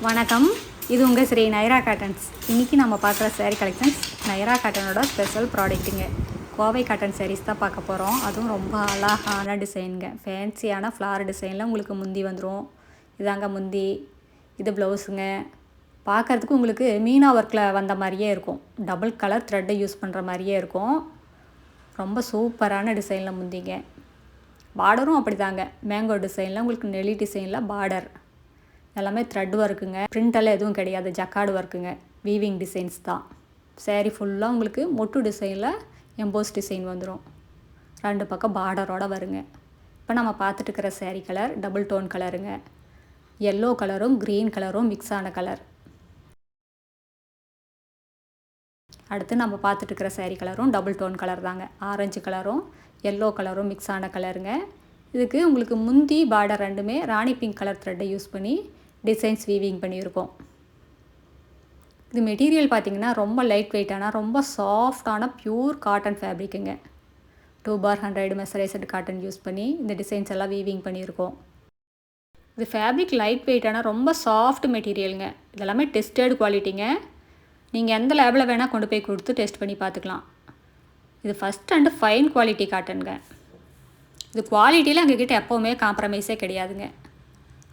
வணக்கம், இது உங்கள் ஸ்ரீ நைரா காட்டன்ஸ். இன்றைக்கி நம்ம பார்க்குற சேரீ கலெக்ஷன்ஸ் நைரா காட்டனோட ஸ்பெஷல் ப்ராடக்ட்டுங்க. கோவை காட்டன் சாரீஸ் தான் பார்க்க போகிறோம். அதுவும் ரொம்ப அழகான டிசைனுங்க. ஃபேன்சியான ஃப்ளார் டிசைனில் உங்களுக்கு முந்தி வந்துடும். இதாங்க முந்தி, இது ப்ளவுஸுங்க. பார்க்குறதுக்கு உங்களுக்கு மீனா ஒர்க்கில் வந்த மாதிரியே இருக்கும். டபுள் கலர் த்ரெட்டை யூஸ் பண்ணுற மாதிரியே இருக்கும். ரொம்ப சூப்பரான டிசைனில் முந்திங்க. பார்டரும் அப்படி தாங்க, மேங்கோ டிசைனில் உங்களுக்கு நெளி டிசைனில் பார்டர் எல்லாமே த்ரெட் ஒர்க்குங்க. பிரிண்டெல்லாம் எதுவும் கிடையாது, ஜக்கார்டு ஒர்க்குங்க. வீவிங் டிசைன்ஸ் தான். சேரீ ஃபுல்லாக உங்களுக்கு மொட்டு டிசைனில் எம்போஸ் டிசைன் வந்துடும். 2 பக்கம் பார்டரோடு வருங்க. இப்போ நம்ம பார்த்துட்டு இருக்கிற சேரீ கலர் டபுள் டோன் கலருங்க. எல்லோ கலரும் க்ரீன் கலரும் மிக்ஸ் ஆன கலர். அடுத்து நம்ம பார்த்துட்டு இருக்கிற சேரீ கலரும் டபுள் டோன் கலர் தாங்க. ஆரஞ்சு கலரும் எல்லோ கலரும் மிக்ஸ் ஆன கலருங்க. இதுக்கு உங்களுக்கு முந்தி பார்டர் ரெண்டுமே ராணி பிங்க் கலர் த்ரெட்டை யூஸ் பண்ணி டிசைன்ஸ் வீவிங் பண்ணியிருக்கோம். இது மெட்டீரியல் பார்த்திங்கன்னா ரொம்ப லைட் வெயிட்டான, ரொம்ப சாஃப்டான பியூர் காட்டன் ஃபேப்ரிக்குங்க. 2/100 மெசரைஸ்டு காட்டன் யூஸ் பண்ணி இந்த டிசைன்ஸ் எல்லாம் வீவிங் பண்ணியிருக்கோம். இது ஃபேப்ரிக் லைட் வெயிட்டான ரொம்ப சாஃப்ட் மெட்டீரியலுங்க. இதெல்லாமே டெஸ்டட் குவாலிட்டிங்க. நீங்கள் எந்த லேபில் வேணால் கொண்டு போய் கொடுத்து டெஸ்ட் பண்ணி பார்த்துக்கலாம். இது ஃபஸ்ட் அண்டு ஃபைன் குவாலிட்டி காட்டனுங்க. இது குவாலிட்டியில் எங்ககிட்ட எப்போவுமே காம்ப்ரமைஸே கிடையாதுங்க.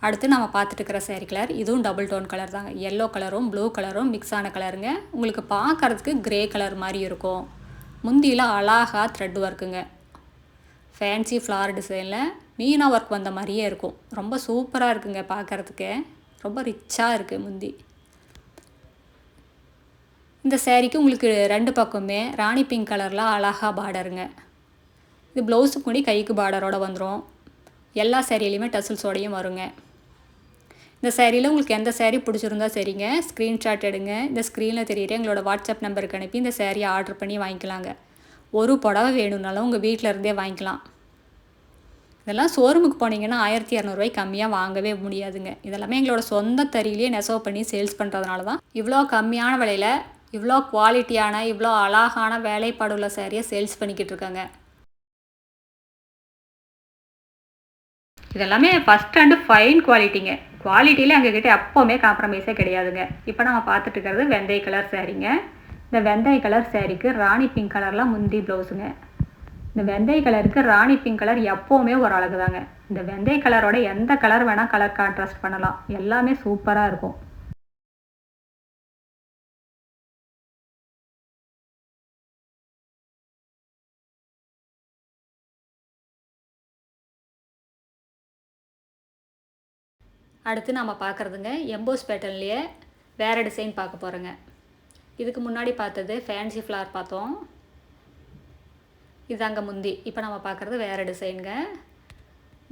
அடுத்து நம்ம பார்த்துட்டு இருக்கிற சேரீ கலர் இதுவும் டபுள் டோன் கலர் தாங்க. எல்லோ கலரும் ப்ளூ கலரும் மிக்ஸ் ஆன கலருங்க. உங்களுக்கு பார்க்குறதுக்கு க்ரே கலர் மாதிரி இருக்கும். முந்தியில் அழகாக த்ரெட் ஒர்க்குங்க. ஃபேன்சி ஃப்ளார் டிசைனில் மீனா ஒர்க் வந்த மாதிரியே இருக்கும். ரொம்ப சூப்பராக இருக்குங்க பார்க்குறதுக்கு. ரொம்ப ரிச்சாக இருக்குது முந்தி. இந்த சேரீக்கு உங்களுக்கு 2 பக்கமே ராணி பிங்க் கலரில் அழகாக பார்டருங்க. இது ப்ளவுஸுக்கு முன்னாடி கைக்கு பார்டரோடு வந்துடும். எல்லா சேரீலையுமே டசில்ஸோடையும் வருங்க. இந்த சேரீயில் உங்களுக்கு எந்த சேரீ பிடிச்சிருந்தா சரிங்க, ஸ்க்ரீன்ஷாட் எடுங்க. இந்த ஸ்க்ரீனில் தெரியுற எங்களோட வாட்ஸ்அப் நம்பருக்கு அனுப்பி இந்த சேரீயை ஆர்டர் பண்ணி வாங்கிக்கலாங்க. ஒரு புடவை வேணும்னாலும் உங்கள் வீட்டில் இருந்தே வாங்கிக்கலாம். இதெல்லாம் ஷோரூமுக்கு போனீங்கன்னா 1200 கம்மியாக வாங்கவே முடியாதுங்க. இதெல்லாமே எங்களோட சொந்த தறியிலேயே நெசவு பண்ணி சேல்ஸ் பண்ணுறதுனால தான் இவ்வளோ கம்மியான விலையில் இவ்வளோ குவாலிட்டியான இவ்வளோ அழகான வேலைப்பாடுள்ள சேரீயை சேல்ஸ் பண்ணிக்கிட்டு இருக்காங்க. இதெல்லாமே ஃபஸ்ட் அண்டு ஃபைன் குவாலிட்டிங்க. குவாலிட்டியில் எங்ககிட்ட எப்போவுமே காம்ப்ரமைஸே கிடையாதுங்க. இப்போ நம்ம பார்த்துட்டு இருக்கிறது வெந்தய கலர் சேரீங்க. இந்த வெந்தய கலர் சேரீக்கு ராணி பிங்க் கலரில் முந்தி ப்ளவுஸுங்க. இந்த வெந்தய கலருக்கு ராணி பிங்க் கலர் எப்போவுமே ஒரு அழகு தாங்க. இந்த வெந்தய கலரோட எந்த கலர் வேணால் கலர் கான்ட்ராஸ்ட் பண்ணலாம். எல்லாமே சூப்பராக இருக்கும். அடுத்து நம்ம பார்க்குறதுங்க எம்போஸ் பேட்டர்ன்லேயே வேறு டிசைன் பார்க்க போகிறோங்க. இதுக்கு முன்னாடி பார்த்தது ஃபேன்சி ஃப்ளார் பார்த்தோம். இதாங்க முந்தி. இப்போ நம்ம பார்க்குறது வேறு டிசைனுங்க.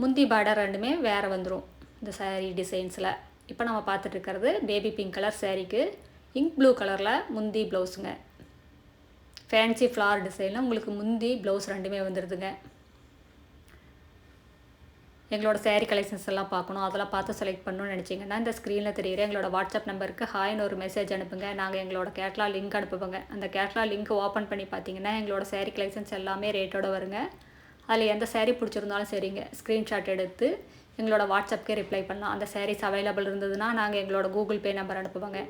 முந்தி பார்டர் ரெண்டுமே வேறு வந்துடும் இந்த சாரீ டிசைன்ஸில். இப்போ நம்ம பார்த்துட்டு இருக்கிறது பேபி பிங்க் கலர் சாரீக்கு இங்க் ப்ளூ கலரில் முந்தி ப்ளவுஸுங்க. ஃபேன்சி ஃப்ளார் டிசைனில் உங்களுக்கு முந்தி ப்ளவுஸ் ரெண்டுமே வந்துடுதுங்க. எங்களோட சேரீ கலெக்ஷன்ஸ் எல்லாம் பார்க்கணும், அதெல்லாம் பார்த்து செலக்ட் பண்ணணும்னு நினச்சிங்கன்னா இந்த ஸ்க்ரீனில் தெரியுற எங்களோட வாட்ஸ்அப் நம்பருக்கு ஹாய்னு ஒரு மெசேஜ் அனுப்புங்க. நாங்கள் எங்களோட கேட்லாக் லிங்க் அனுப்புவோங்க. அந்த கேட்லாக் லிங்க் ஓப்பன் பண்ணி பார்த்தீங்கன்னா எங்களோட சேரீ கலெக்ஷன்ஸ் எல்லாமே ரேட்டோடு வருங்க. அதில் எந்த சேரீ பிடிச்சிருந்தாலும் சரிங்க, ஸ்க்ரீன்ஷாட் எடுத்து எங்களோட வாட்ஸ்அப்கே ரிப்ளை பண்ணலாம். அந்த சாரீஸ் அவைலபிள் இருந்ததுன்னா நாங்கள் எங்களோட கூகுள் பே நம்பர் அனுப்புவோங்க.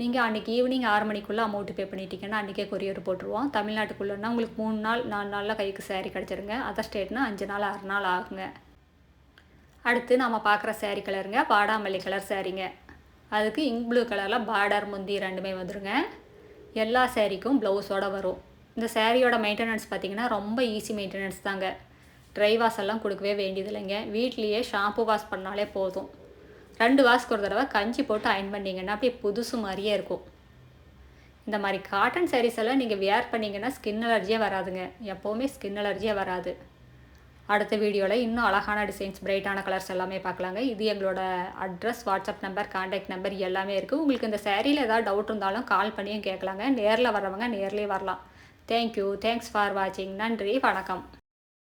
நீங்கள் அன்றைக்கி ஈவினிங் 6 மணிக்குள்ளே அமௌண்ட்டு பே பண்ணிட்டீங்கன்னா அன்றைக்கே கொரியர் போட்டுருவோம். தமிழ்நாட்டுக்குள்ளேன்னா உங்களுக்கு 3 நாள் 4 நாளில் கைக்கு சேரீ கிடச்சிருங்க. அதர் ஸ்டேட்னா 5 நாள் 6 நாள் ஆகுங்க. அடுத்து நம்ம பார்க்குற சேரீ கலருங்க பாடாமல்லி கலர் சேரீங்க. அதுக்கு இங்க் ப்ளூ கலரில் பார்டர் முந்தி ரெண்டுமே வந்துடுங்க. எல்லா சேரீக்கும் ப்ளவுஸோடு வரும். இந்த சேரீயோட மெயின்டெனன்ஸ் பார்த்திங்கன்னா ரொம்ப ஈஸி மெயின்டெனன்ஸ் தாங்க. ட்ரை வாஷ் எல்லாம் கொடுக்கவே வேண்டியது இல்லைங்க. வீட்லேயே ஷாம்பு வாஷ் பண்ணாலே போதும். 2 வாஷ்க்கு ஒரு தடவை கஞ்சி போட்டு அயன் பண்ணிங்கன்னா அப்படியே புதுசு மாதிரியே இருக்கும். இந்த மாதிரி காட்டன் சாரீஸ் எல்லாம் நீங்கள் வியர் பண்ணிங்கன்னா ஸ்கின் அலர்ஜியே வராதுங்க. எப்போவுமே ஸ்கின் அலர்ஜியே வராது. அடுத்த வீடியோவில் இன்னும் அழகான டிசைன்ஸ் பிரைட்டான கலர்ஸ் எல்லாமே பார்க்கலாங்க. இது எங்களோட address, WhatsApp number, contact number எல்லாமே இருக்குது. உங்களுக்கு இந்த சேரீயில் ஏதாவது டவுட் இருந்தாலும் கால் பண்ணியும் கேட்கலாங்க. நேரில் வர்றவங்க நேர்லேயே வரலாம். தேங்க்யூ. தேங்க்ஸ் ஃபார் வாட்சிங். நன்றி, வணக்கம்.